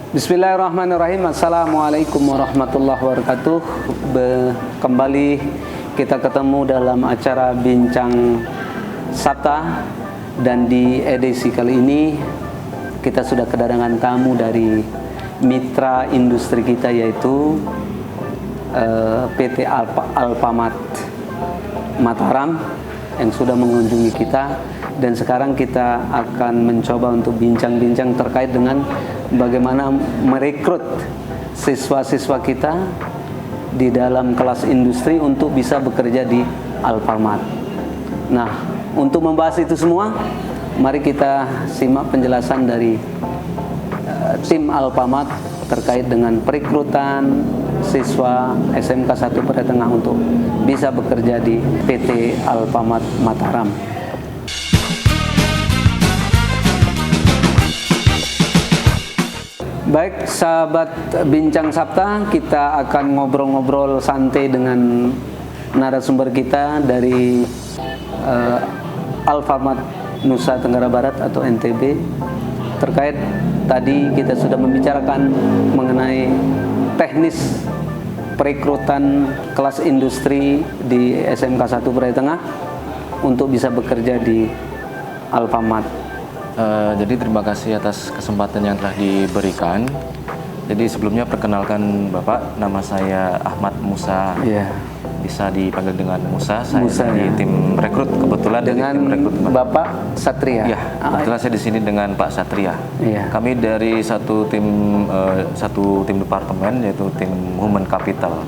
Bismillahirrahmanirrahim. Assalamualaikum warahmatullahi wabarakatuh. Kembali kita ketemu dalam acara Bincang Sabta, dan di edisi kali ini kita sudah kedatangan tamu dari mitra industri kita, yaitu PT Alfamart Mataram yang sudah mengunjungi kita, dan sekarang kita akan mencoba untuk bincang-bincang terkait dengan bagaimana merekrut siswa-siswa kita di dalam kelas industri untuk bisa bekerja di Alfamart. Nah, untuk membahas itu semua, mari kita simak penjelasan dari tim Alfamart terkait dengan perekrutan siswa SMK 1 Praditengah untuk bisa bekerja di PT Alfamart Mataram. Baik, sahabat Bincang Sabta, kita akan ngobrol-ngobrol santai dengan narasumber kita dari Alfamart Nusa Tenggara Barat atau NTB. Terkait tadi kita sudah membicarakan mengenai teknis perekrutan kelas industri di SMK 1 Praditengah untuk bisa bekerja di Alfamart. Jadi terima kasih atas kesempatan yang telah diberikan. Jadi sebelumnya perkenalkan Bapak, nama saya Ahmad Musa. Yeah. Bisa dipanggil dengan Musa. Saya dari ya. tim rekrut, kebetulan dengan dari tim rekrut Bapak Satria. Ya, kebetulan saya di sini dengan Pak Satria. Yeah. Kami dari satu tim departemen, yaitu tim Human Capital.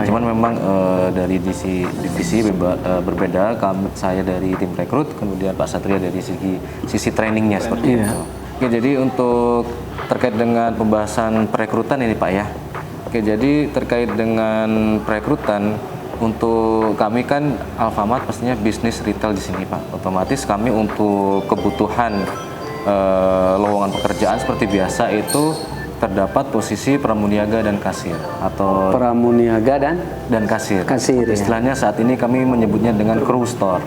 Cuman memang dari divisi berbeda. Saya dari tim rekrut, kemudian Pak Satria dari sisi trainingnya seperti itu. Oke, jadi untuk terkait dengan pembahasan perekrutan ini Pak ya. Oke, jadi terkait dengan perekrutan, untuk kami kan Alfamart pastinya bisnis retail di sini Pak. Otomatis kami untuk kebutuhan lowongan pekerjaan seperti biasa itu terdapat posisi pramuniaga dan kasir, atau pramuniaga dan kasir. Istilahnya saat ini kami menyebutnya dengan crew store.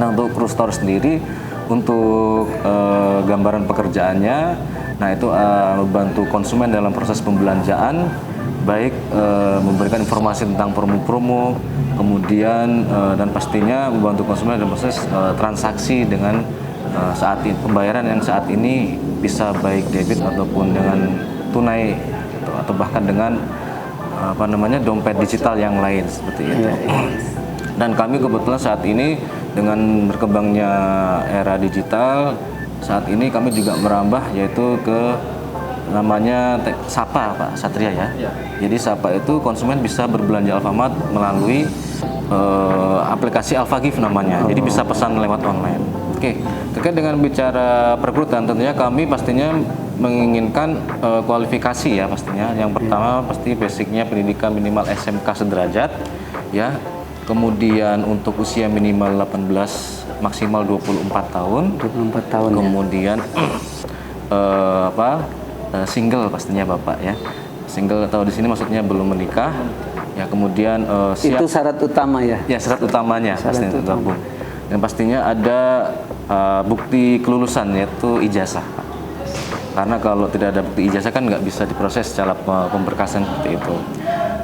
Nah, untuk crew store sendiri, untuk gambaran pekerjaannya, nah itu membantu konsumen dalam proses pembelanjaan, baik memberikan informasi tentang promo-promo, kemudian dan pastinya membantu konsumen dalam proses transaksi dengan saat ini, pembayaran yang saat ini bisa baik debit ataupun dengan tunai, atau bahkan dengan dompet digital yang lain seperti itu. Dan kami kebetulan saat ini dengan berkembangnya era digital, saat ini kami juga merambah yaitu ke namanya Sapa Pak Satria ya. Jadi Sapa itu konsumen bisa berbelanja Alfamart melalui aplikasi Alfagift namanya. Jadi bisa pesan lewat online. Oke, terkait dengan bicara perekrutan, tentunya kami pastinya menginginkan kualifikasi ya pastinya. Yang pertama pasti basicnya pendidikan minimal SMK sederajat ya. Kemudian untuk usia minimal 18 maksimal 24 tahun. 24 tahun. Kemudian single pastinya Bapak ya. Single atau di sini maksudnya belum menikah. Ya, kemudian siap. Itu syarat utama ya. Ya, syarat utamanya pastinya gabung. Dan pastinya ada bukti kelulusan, yaitu ijazah. Karena kalau tidak ada bukti ijazah kan nggak bisa diproses secara pemberkasan seperti itu.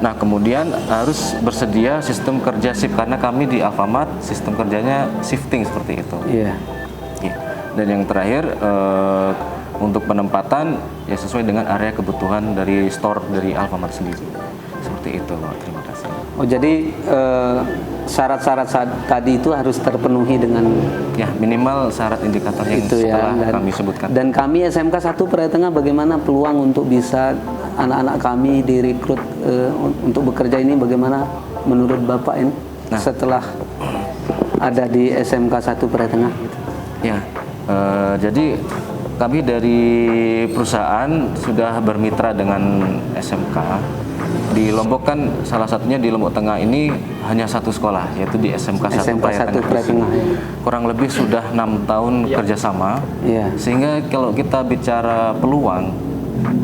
Nah, kemudian harus bersedia sistem kerja shift, karena kami di Alfamart sistem kerjanya shifting seperti itu. Iya. Dan yang terakhir untuk penempatan ya sesuai dengan area kebutuhan dari store dari Alfamart sendiri. Seperti itu, Pak. Terima kasih. Oh, jadi syarat-syarat tadi itu harus terpenuhi dengan ya minimal syarat indikator yang itu setelah ya, kami sebutkan. Dan kami SMK 1 Praditengah, bagaimana peluang untuk bisa anak-anak kami direkrut untuk bekerja ini, bagaimana menurut Bapak ini setelah ada di SMK 1 Praditengah gitu? Ya, jadi kami dari perusahaan sudah bermitra dengan SMK. Di Lombok kan salah satunya di Lombok Tengah ini hanya satu sekolah, yaitu di SMK 1 Praditengah. Kurang lebih sudah 6 tahun kerjasama, sehingga kalau kita bicara peluang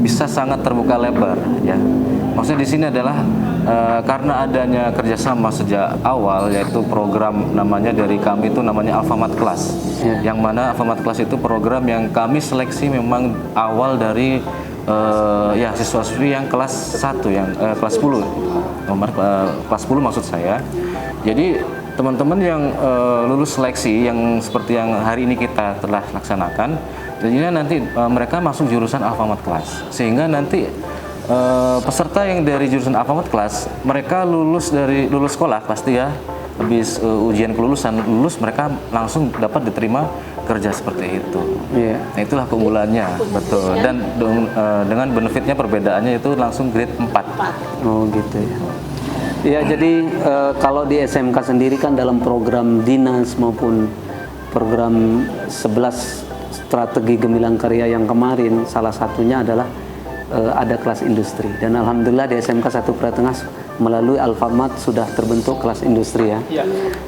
bisa sangat terbuka lebar ya. Maksudnya di sini adalah karena adanya kerjasama sejak awal, yaitu program namanya dari kami itu namanya Alfamart Class, yang mana Alfamart Class itu program yang kami seleksi memang awal dari ya siswa-siswi yang kelas 1, yang kelas 10, kelas 10 maksud saya. Jadi teman-teman yang lulus seleksi yang seperti yang hari ini kita telah laksanakan, jadinya nanti mereka masuk jurusan Alfamart Class, sehingga nanti peserta yang dari jurusan Alfamart Class, mereka lulus sekolah pasti ya, habis ujian kelulusan, mereka langsung dapat diterima kerja seperti itu. Nah, itulah keunggulannya, betul. Dan dengan benefitnya, perbedaannya itu langsung grade 4. Oh gitu ya. Ya, jadi kalau di SMK sendiri kan dalam program dinas maupun program 11 strategi gemilang karya yang kemarin, salah satunya adalah ada kelas industri, dan alhamdulillah di SMK 1 Pratengah melalui Alfamart sudah terbentuk kelas industri ya.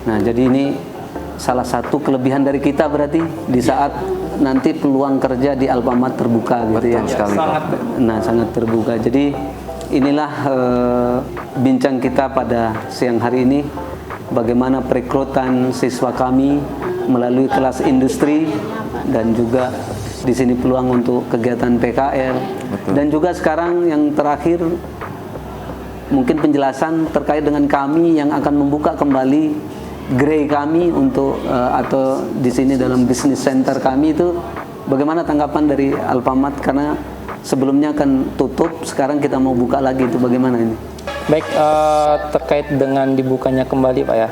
Nah, jadi ini salah satu kelebihan dari kita berarti di saat nanti peluang kerja di Alfamart terbuka gitu. Betul sekali, Pak. Nah, sangat terbuka. Jadi inilah bincang kita pada siang hari ini, bagaimana perekrutan siswa kami melalui kelas industri, dan juga di sini peluang untuk kegiatan PKL. Betul. Dan juga sekarang yang terakhir mungkin penjelasan terkait dengan kami yang akan membuka kembali gerai kami untuk atau di sini dalam bisnis center kami itu, bagaimana tanggapan dari Alfamart, karena sebelumnya kan tutup, sekarang kita mau buka lagi, itu bagaimana ini? Baik, terkait dengan dibukanya kembali Pak ya,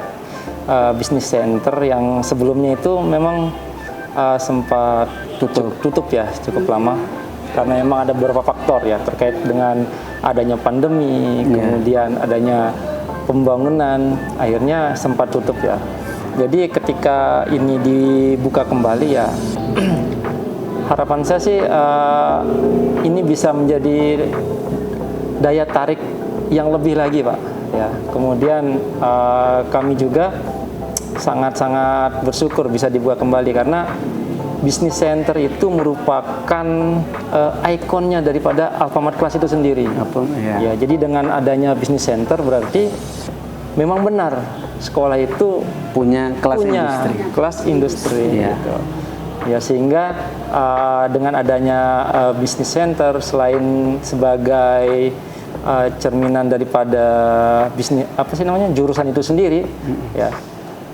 bisnis center yang sebelumnya itu memang sempat tutup ya cukup lama, karena memang ada beberapa faktor ya, terkait dengan adanya pandemi, kemudian adanya pembangunan, akhirnya sempat tutup ya. Jadi ketika ini dibuka kembali ya, harapan saya sih ini bisa menjadi daya tarik yang lebih lagi Pak ya. Kemudian kami juga sangat-sangat bersyukur bisa dibuka kembali, karena bisnis center itu merupakan ikonnya daripada Alfamart Class itu sendiri. Ya, jadi dengan adanya bisnis center berarti memang benar sekolah itu punya kelas industri. Gitu. Ya, sehingga dengan adanya bisnis center, selain sebagai cerminan daripada bisnis jurusan itu sendiri, ya.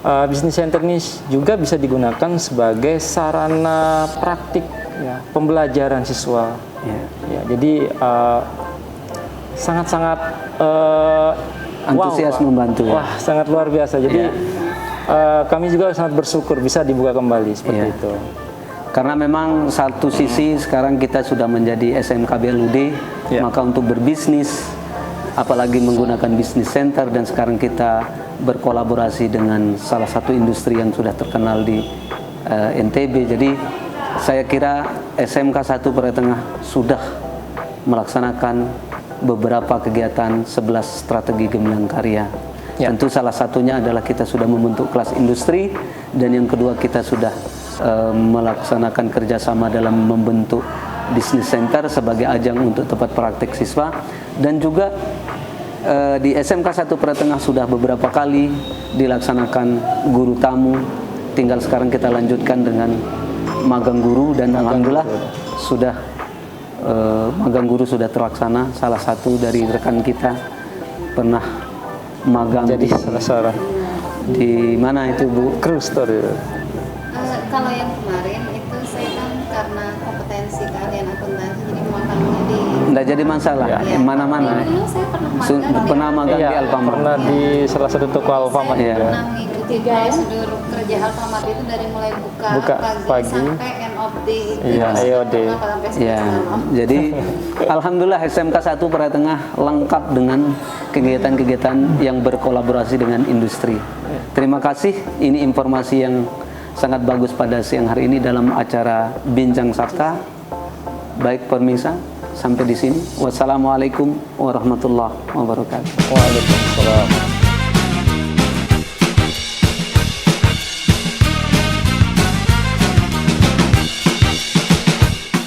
Bisnis center ini juga bisa digunakan sebagai sarana praktik ya, pembelajaran siswa. Ya, jadi sangat-sangat antusias membantu ya. Wah, sangat luar biasa. Jadi kami juga sangat bersyukur bisa dibuka kembali seperti itu. Karena memang satu sisi sekarang kita sudah menjadi SMK BLUD, maka untuk berbisnis, apalagi menggunakan bisnis center, dan sekarang kita berkolaborasi dengan salah satu industri yang sudah terkenal di NTB. Jadi saya kira SMK 1 Pratengah sudah melaksanakan beberapa kegiatan 11 strategi gemilang karya. Tentu salah satunya adalah kita sudah membentuk kelas industri, dan yang kedua kita sudah melaksanakan kerjasama dalam membentuk bisnis center sebagai ajang untuk tempat praktek siswa. Dan juga di SMK 1 Pratengah sudah beberapa kali dilaksanakan guru tamu, tinggal sekarang kita lanjutkan dengan magang guru, dan alhamdulillah sudah magang guru sudah terlaksana. Salah satu dari rekan kita pernah magang jadi salah di mana itu Bu? Cruise Store. Kalau yang kemarin itu saya kan karena kompetensi keahlian akuntansi, jadi memangkannya di Nggak jadi masalah, mana-mana. Dulu saya Pernah magang di Alfamart. Pernah di salah satu toko Alfamart juga. pernah mengikuti prosedur kerja Alfamart itu dari mulai buka pagi sampai end of day itu. EOD. Jadi alhamdulillah SMK 1 Pratengah lengkap dengan kegiatan-kegiatan yang berkolaborasi dengan industri. Terima kasih, ini informasi yang sangat bagus pada siang hari ini dalam acara Bincang Sabta. Baik pemirsa, sampai di sini. Wassalamualaikum warahmatullahi wabarakatuh. Waalaikumsalam.